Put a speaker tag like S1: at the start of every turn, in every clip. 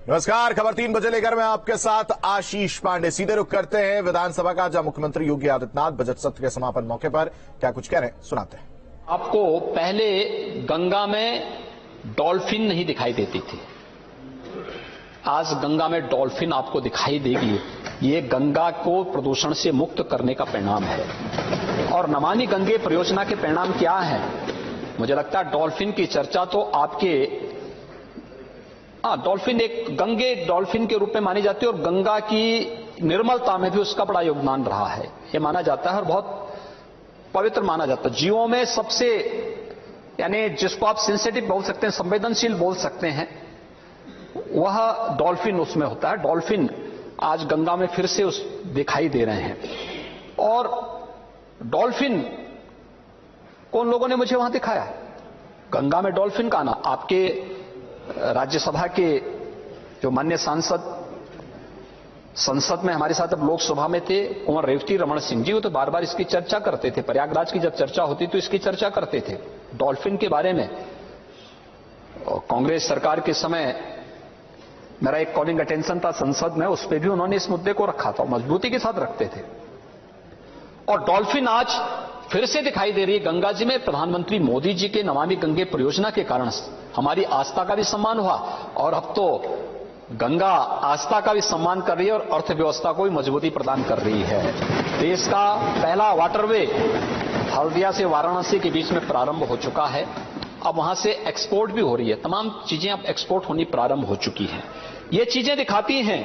S1: नमस्कार, खबर 3 बजे लेकर मैं आपके साथ आशीष पांडे। सीधे रुख करते हैं विधानसभा का, जहां मुख्यमंत्री योगी आदित्यनाथ बजट सत्र के समापन मौके पर क्या कुछ कह रहे हैं, सुनाते हैं।
S2: आपको पहले गंगा में डॉल्फिन नहीं दिखाई देती थी, आज गंगा में डॉल्फिन आपको दिखाई देगी। ये गंगा को प्रदूषण से मुक्त करने का परिणाम है। और नमामि गंगे परियोजना के परिणाम क्या है? मुझे लगता है डॉल्फिन की चर्चा तो आपके डॉल्फिन एक गंगे डॉल्फिन के रूप में मानी जाती है और गंगा की निर्मलता में भी उसका बड़ा योगदान रहा है, ये माना जाता है और बहुत पवित्र माना जाता है। जीवों में सबसे, यानी जिसको आप सेंसिटिव बोल सकते हैं, संवेदनशील बोल सकते हैं, वह डॉल्फिन उसमें होता है। डॉल्फिन आज गंगा में फिर से दिखाई दे रहे हैं। और डॉल्फिन कौन लोगों ने मुझे वहां दिखाया? गंगा में डॉल्फिन का ना आपके राज्यसभा के जो माननीय सांसद संसद में हमारे साथ अब लोकसभा में थे, कुंवर रेवती रमन सिंह जी, वो तो बार बार इसकी चर्चा करते थे। प्रयागराज की जब चर्चा होती तो इसकी चर्चा करते थे डॉल्फिन के बारे में। कांग्रेस सरकार के समय मेरा एक कॉलिंग अटेंशन था संसद में, उस पर भी उन्होंने इस मुद्दे को रखा था, मजबूती के साथ रखते थे। और डॉल्फिन आज फिर से दिखाई दे रही है गंगा जी में। प्रधानमंत्री मोदी जी के नमामि गंगे परियोजना के कारण हमारी आस्था का भी सम्मान हुआ और अब तो गंगा आस्था का भी सम्मान कर रही है और अर्थव्यवस्था को भी मजबूती प्रदान कर रही है। देश का पहला वाटरवे हल्दिया से वाराणसी के बीच में प्रारंभ हो चुका है। अब वहां से एक्सपोर्ट भी हो रही है, तमाम चीजें अब एक्सपोर्ट होनी प्रारंभ हो चुकी हैं। ये चीजें दिखाती हैं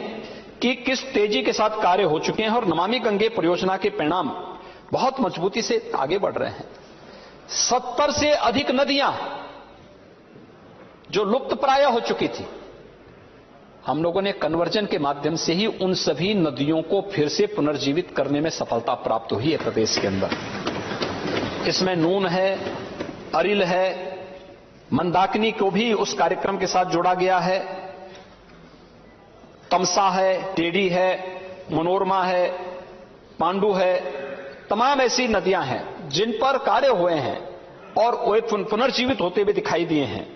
S2: कि किस तेजी के साथ कार्य हो चुके हैं और नमामि गंगे परियोजना के परिणाम बहुत मजबूती से आगे बढ़ रहे हैं। 70 से अधिक नदियां जो लुप्त प्राय हो चुकी थी, हम लोगों ने कन्वर्जन के माध्यम से ही उन सभी नदियों को फिर से पुनर्जीवित करने में सफलता प्राप्त हुई है प्रदेश के अंदर। इसमें नून है, अरिल है, मंदाकिनी को भी उस कार्यक्रम के साथ जोड़ा गया है, तमसा है, टेढ़ी है, मनोरमा है, पांडु है, तमाम ऐसी नदियां हैं जिन पर कार्य हुए हैं और वे पुनर्जीवित होते हुए दिखाई दिए हैं।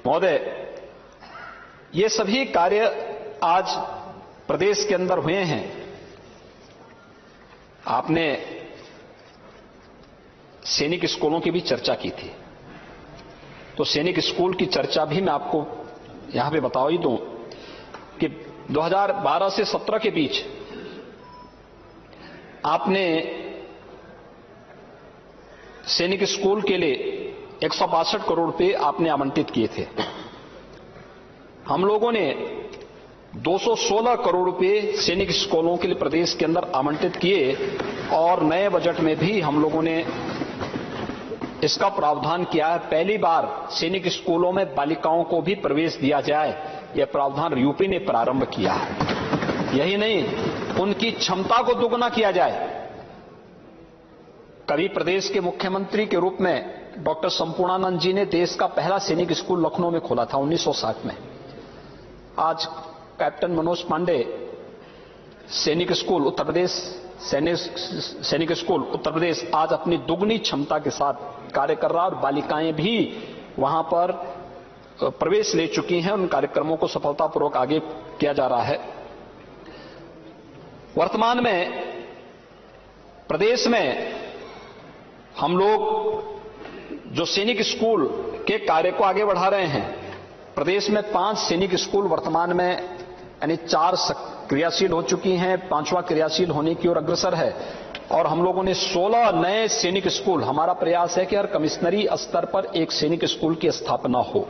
S2: महोदय, ये सभी कार्य आज प्रदेश के अंदर हुए हैं। आपने सैनिक स्कूलों की भी चर्चा की थी, तो सैनिक स्कूल की चर्चा भी मैं आपको यहां पे बता ही दूं कि 2012 से 17 के बीच आपने सैनिक स्कूल के लिए 162 करोड़ रुपए आपने आवंटित किए थे। हम लोगों ने 216 करोड़ रुपए सैनिक स्कूलों के लिए प्रदेश के अंदर आवंटित किए और नए बजट में भी हम लोगों ने इसका प्रावधान किया है। पहली बार सैनिक स्कूलों में बालिकाओं को भी प्रवेश दिया जाए, यह प्रावधान यूपी ने प्रारंभ किया है। यही नहीं, उनकी क्षमता को दुगना किया जाए। कभी प्रदेश के मुख्यमंत्री के रूप में डॉक्टर संपूर्णानंद जी ने देश का पहला सैनिक स्कूल लखनऊ में खोला था 1960 में। आज कैप्टन मनोज पांडे सैनिक स्कूल उत्तर प्रदेश, सैनिक स्कूल उत्तर प्रदेश आज अपनी दुगनी क्षमता के साथ कार्य कर रहा है और बालिकाएं भी वहां पर प्रवेश ले चुकी हैं। उन कार्यक्रमों को सफलतापूर्वक आगे किया जा रहा है। वर्तमान में प्रदेश में हम लोग जो सैनिक स्कूल के कार्य को आगे बढ़ा रहे हैं, प्रदेश में 5 सैनिक स्कूल वर्तमान में, यानी 4 क्रियाशील हो चुकी हैं, 5वां क्रियाशील होने की ओर अग्रसर है और हम लोगों ने 16 नए सैनिक स्कूल, हमारा प्रयास है कि हर कमिश्नरी स्तर पर एक सैनिक स्कूल की स्थापना हो।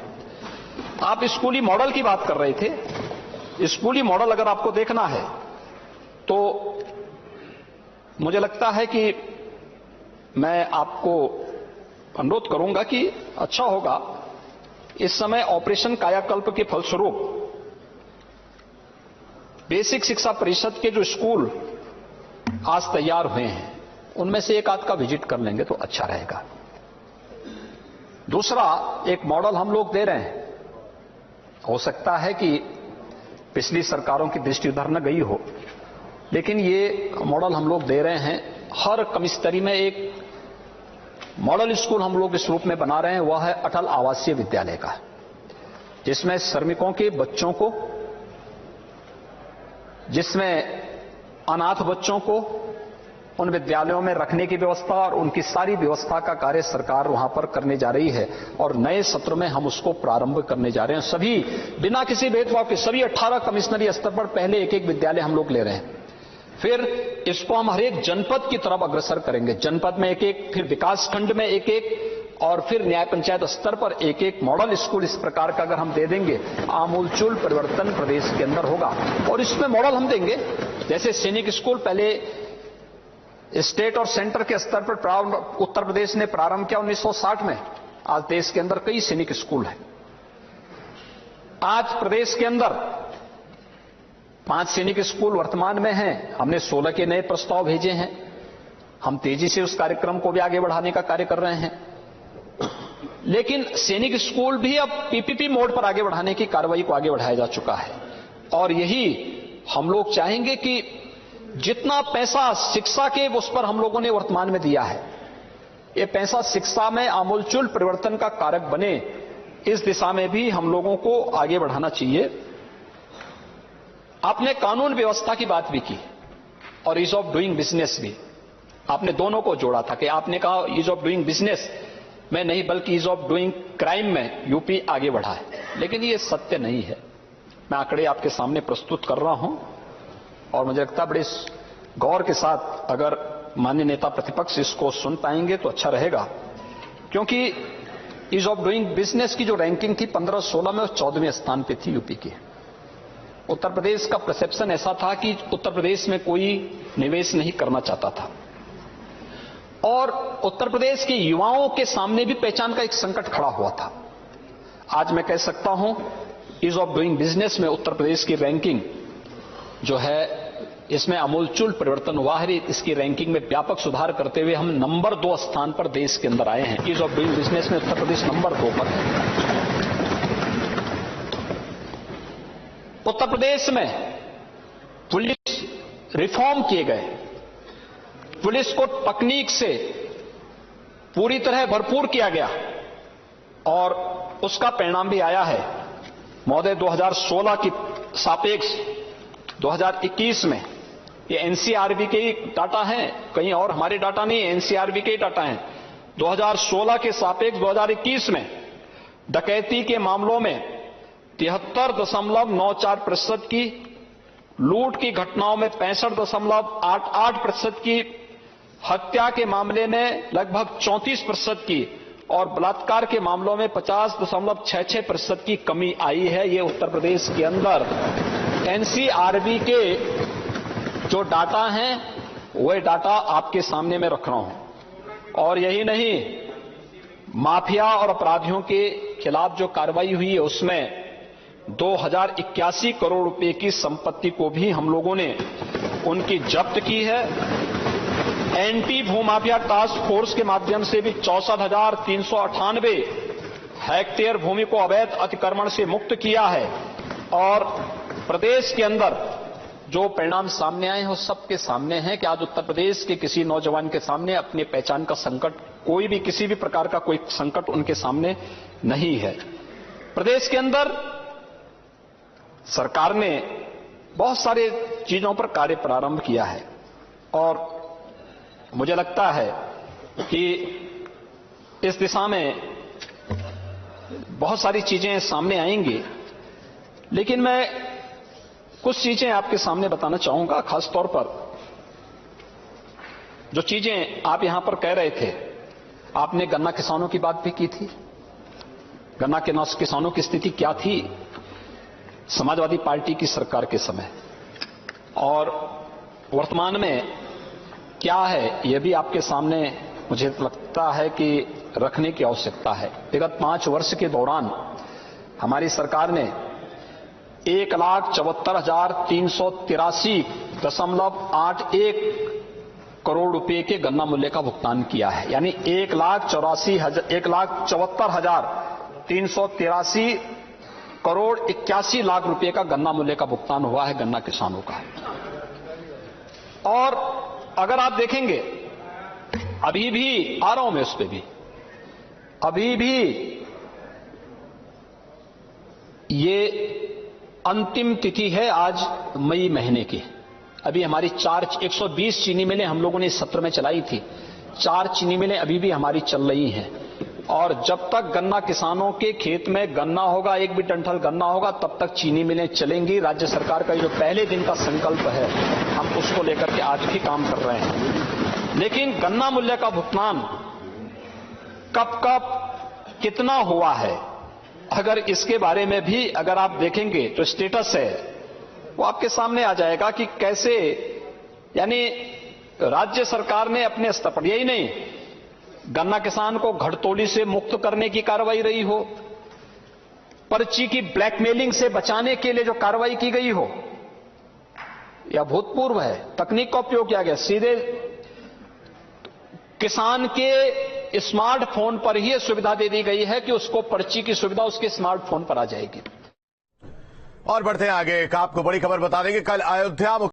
S2: आप स्कूली मॉडल की बात कर रहे थे। स्कूली मॉडल अगर आपको देखना है तो मुझे लगता है कि मैं आपको अनुरोध करूंगा कि अच्छा होगा, इस समय ऑपरेशन कायाकल्प के फलस्वरूप बेसिक शिक्षा परिषद के जो स्कूल आज तैयार हुए हैं, उनमें से एक आध का विजिट कर लेंगे तो अच्छा रहेगा। दूसरा, एक मॉडल हम लोग दे रहे हैं, हो सकता है कि पिछली सरकारों की दृष्टि उधर न गई हो, लेकिन ये मॉडल हम लोग दे रहे हैं। हर कमिश्नरी में एक मॉडल स्कूल हम लोग इस रूप में बना रहे हैं, वह है अटल आवासीय विद्यालय का। जिसमें श्रमिकों के बच्चों को, जिसमें अनाथ बच्चों को उन विद्यालयों में रखने की व्यवस्था और उनकी सारी व्यवस्था का कार्य सरकार वहां पर करने जा रही है और नए सत्र में हम उसको प्रारंभ करने जा रहे हैं। सभी बिना किसी भेदभाव के सभी 18 कमिश्नरी स्तर पर पहले एक एक विद्यालय हम लोग ले रहे हैं। फिर इसको हम हर एक जनपद की तरफ अग्रसर करेंगे। जनपद में एक एक, फिर विकास खंड में एक एक, और फिर न्याय पंचायत स्तर पर एक एक मॉडल स्कूल इस प्रकार का अगर हम दे देंगे, आमूलचूल परिवर्तन प्रदेश के अंदर होगा। और इसमें मॉडल हम देंगे, जैसे सैनिक स्कूल पहले स्टेट और सेंटर के स्तर पर उत्तर प्रदेश ने प्रारंभ किया 1960 में। आज देश के अंदर कई सैनिक स्कूल हैं। आज प्रदेश के अंदर 5 सैनिक स्कूल वर्तमान में हैं। हमने 16 के नए प्रस्ताव भेजे हैं। हम तेजी से उस कार्यक्रम को भी आगे बढ़ाने का कार्य कर रहे हैं। लेकिन सैनिक स्कूल भी अब पीपीपी मोड पर आगे बढ़ाने की कार्रवाई को आगे बढ़ाया जा चुका है। और यही हम लोग चाहेंगे कि जितना पैसा शिक्षा के उस पर हम लोगों ने वर्तमान में दिया है, ये पैसा शिक्षा में आमूलचूल परिवर्तन का कारक बने, इस दिशा में भी हम लोगों को आगे बढ़ाना चाहिए। आपने कानून व्यवस्था की बात भी की और ईज ऑफ डूइंग बिजनेस भी, आपने दोनों को जोड़ा था कि आपने कहा ईज ऑफ डूइंग बिजनेस में नहीं बल्कि ईज ऑफ डूइंग क्राइम में यूपी आगे बढ़ा है। लेकिन ये सत्य नहीं है। मैं आंकड़े आपके सामने प्रस्तुत कर रहा हूं और मुझे लगता है बड़े गौर के साथ अगर माननीय नेता प्रतिपक्ष इसको सुन पाएंगे तो अच्छा रहेगा, क्योंकि ईज ऑफ डूइंग बिजनेस की जो रैंकिंग थी 15-16 में, वो 14वें स्थान पे थी यूपी की। उत्तर प्रदेश का परसेप्शन ऐसा था कि उत्तर प्रदेश में कोई निवेश नहीं करना चाहता था और उत्तर प्रदेश के युवाओं के सामने भी पहचान का एक संकट खड़ा हुआ था। आज मैं कह सकता हूं ईज ऑफ डूइंग बिजनेस में उत्तर प्रदेश की रैंकिंग जो है, इसमें अमूलचूल परिवर्तन हुआ है। इसकी रैंकिंग में व्यापक सुधार करते हुए हम नंबर 2 स्थान पर देश के अंदर आए हैं। ईज ऑफ डूइंग बिजनेस में उत्तर प्रदेश नंबर 2 पर है। उत्तर प्रदेश में पुलिस रिफॉर्म किए गए, पुलिस को तकनीक से पूरी तरह भरपूर किया गया और उसका परिणाम भी आया है। महोदय, 2016 की सापेक्ष 2021 में, ये एनसीआरबी के ही डाटा हैं, कहीं और हमारे डाटा नहीं, एनसीआरबी के ही डाटा हैं। 2016 के सापेक्ष 2021 में डकैती के मामलों में 73.94% की, लूट की घटनाओं में 65.88% की, हत्या के मामले में लगभग 34% की और बलात्कार के मामलों में 50.66% की कमी आई है। ये उत्तर प्रदेश के अंदर एनसीआरबी के जो डाटा हैं वह डाटा आपके सामने मैं रख रहा हूं। और यही नहीं, माफिया और अपराधियों के खिलाफ जो कार्रवाई हुई है उसमें 2081 करोड़ रुपए की संपत्ति को भी हम लोगों ने उनकी जब्त की है। एंटी भूमाफिया टास्क फोर्स के माध्यम से भी 64,398 हेक्टेयर भूमि को अवैध अतिक्रमण से मुक्त किया है। और प्रदेश के अंदर जो परिणाम सामने आए हैं वो सबके सामने हैं कि आज उत्तर प्रदेश के किसी नौजवान के सामने अपने पहचान का संकट, कोई भी किसी भी प्रकार का कोई संकट उनके सामने नहीं है। प्रदेश के अंदर सरकार ने बहुत सारे चीजों पर कार्य प्रारंभ किया है और मुझे लगता है कि इस दिशा में बहुत सारी चीजें सामने आएंगी। लेकिन मैं कुछ चीजें आपके सामने बताना चाहूंगा। खासतौर पर जो चीजें आप यहां पर कह रहे थे, आपने गन्ना किसानों की बात भी की थी। गन्ना के किसानों की स्थिति क्या थी समाजवादी पार्टी की सरकार के समय और वर्तमान में क्या है, यह भी आपके सामने मुझे लगता है कि रखने की आवश्यकता है। विगत 5 वर्ष के दौरान हमारी सरकार ने 1,74,383.81 करोड़ रुपए के गन्ना मूल्य का भुगतान किया है। यानी 1,74,383 करोड़ 81 लाख रुपए का गन्ना मूल्य का भुगतान हुआ है गन्ना किसानों का। और अगर आप देखेंगे, अभी भी आ रहा हूं मैं उस पे भी, अभी भी ये अंतिम तिथि है आज मई महीने की। अभी हमारी 120 चीनी मिलें हम लोगों ने इस सत्र में चलाई थी। 4 चीनी मिलें अभी भी हमारी चल रही हैं और जब तक गन्ना किसानों के खेत में गन्ना होगा, एक भी डंठल गन्ना होगा, तब तक चीनी मिलें चलेंगी। राज्य सरकार का जो पहले दिन का संकल्प है हम उसको लेकर के आज भी काम कर रहे हैं। लेकिन गन्ना मूल्य का भुगतान कब कब कितना हुआ है, अगर इसके बारे में भी अगर आप देखेंगे तो स्टेटस है वो आपके सामने आ जाएगा कि कैसे, यानी राज्य सरकार ने अपने स्तर पर, यही नहीं गन्ना किसान को घटतोली से मुक्त करने की कार्रवाई रही हो, पर्ची की ब्लैकमेलिंग से बचाने के लिए जो कार्रवाई की गई हो, यह भूतपूर्व है। तकनीक का उपयोग किया गया, सीधे किसान के स्मार्टफोन पर ही सुविधा दे दी गई है कि उसको पर्ची की सुविधा उसके स्मार्टफोन पर आ जाएगी।
S1: और बढ़ते हैं आगे, आपको बड़ी खबर बता देंगे। कल अयोध्या